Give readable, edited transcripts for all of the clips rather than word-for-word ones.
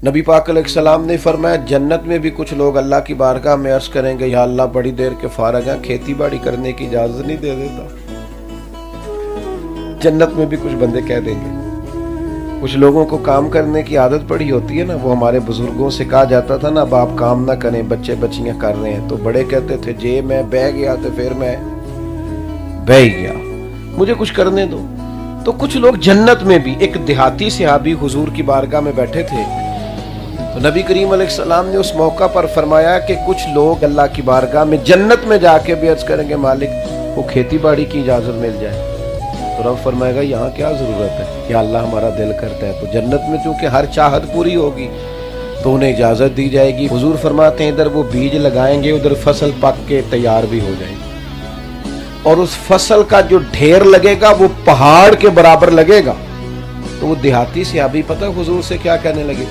नबी पाक अलैहिस्सलाम ने फरमाया जन्नत में भी कुछ लोग अल्लाह की बारगाह में अर्ज करेंगे, या अल्लाह बड़ी देर के फारग हैं, खेती बाड़ी करने की इजाजत नहीं दे देता। जन्नत में भी कुछ बंदे कह देंगे। कुछ लोगों को काम करने की आदत पड़ी होती है ना, वो हमारे बुजुर्गों से कहा जाता था ना, अब आप काम ना करें, बच्चे बच्चियां कर रहे हैं, तो बड़े कहते थे जे मैं बह गया तो फिर मैं बह गया, मुझे कुछ करने दो। तो कुछ लोग जन्नत में भी, एक देहाती सहाबी हुजूर की बारगाह में बैठे थे, तो नबी करीम अलैहिस्सलाम ने उस मौका पर फरमाया कि कुछ लोग अल्लाह की बारगाह में जन्नत में जाके भी अर्ज करेंगे, मालिक वो खेती बाड़ी की इजाजत मिल जाए। तो रब फरमाएगा यहाँ क्या जरूरत है, या अल्लाह हमारा दिल करता है। तो जन्नत में चूंकि हर चाहत पूरी होगी तो उन्हें इजाजत दी जाएगी। हुजूर फरमाते हैं इधर वो बीज लगाएंगे, उधर फसल पक के तैयार भी हो जाएगी, और उस फसल का जो ढेर लगेगा वो पहाड़ के बराबर लगेगा। तो वो देहाती सहाबी पता हुजूर से क्या कहने लगे,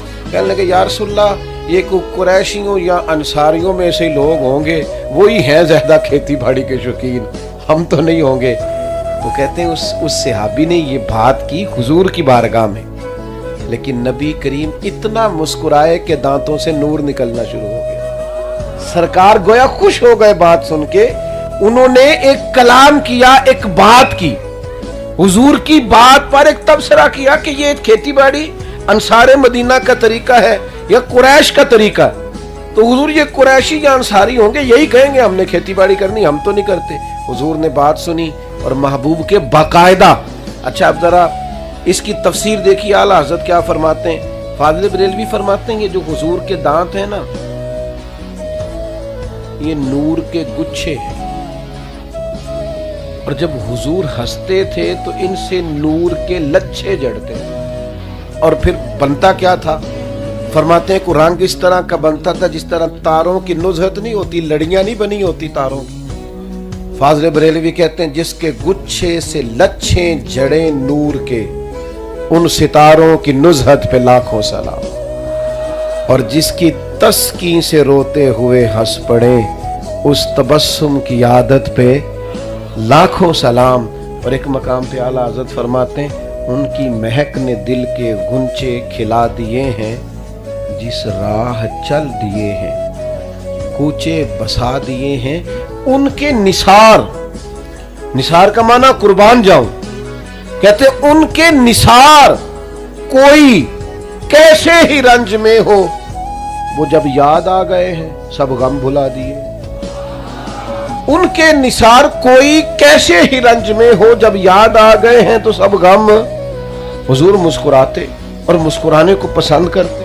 या रसूलल्लाह ये कुरैशियों या अंसारियों में से लोग होंगे, वही हैं ज्यादा खेती बाड़ी के शौकीन, हम तो नहीं होंगे। तो कहते हैं उस सहाबी ने ये बात की हुजूर की बारगाह में, लेकिन नबी करीम इतना मुस्कुराए कि दांतों से नूर निकलना शुरू हो गया। सरकार गोया खुश हो गए बात सुन के। उन्होंने एक कलाम किया, एक बात की, हुजूर की बात पर एक तबसरा किया कि ये खेती बाड़ी अंसारे मदीना का तरीका है या कुरैश का तरीका। तो हुजूर ये कुरैशी या अंसारी होंगे, यही कहेंगे हमने खेती बाड़ी करनी, हम तो नहीं करते। हुजूर ने बात सुनी और महबूब के बाकायदा, अच्छा अब जरा इसकी तफसीर देखिए, आला हज़रत क्या फरमाते हैं। फाज़िल बरेलवी फरमाते हैं ये जो हुजूर के दांत हैं ना, ये नूर के गुच्छे हैं, और जब हुजूर हंसते थे तो इनसे नूर के लच्छे जड़ते थे। और फिर बनता क्या था, फरमाते हैं को रंग इस तरह का बनता था जिस तरह तारों की नुज़हत नहीं होती, लड़ियां नहीं बनी होती तारों की। फाज़िल बरेलवी कहते हैं जिसके गुच्छे से लच्छे जड़े नूर के, उन सितारों की नुज़हत पे लाखों सलाम, और जिसकी तस्कीन से रोते हुए हंस पड़े, उस तबस्सुम की आदत पे लाखों सलाम। और एक मकाम पे आला हज़रत फरमाते हैं उनकी महक ने दिल के गुंचे खिला दिए हैं, जिस राह चल दिए हैं कूचे बसा दिए हैं, उनके निसार, निसार का माना कुर्बान जाऊं, कहते उनके निसार कोई कैसे ही रंज में हो, वो जब याद आ गए हैं सब गम भुला दिए। उनके निसार कोई कैसे ही रंज में हो, जब याद आ गए हैं तो सब गम। हुजूर मुस्कुराते और मुस्कुराने को पसंद करते।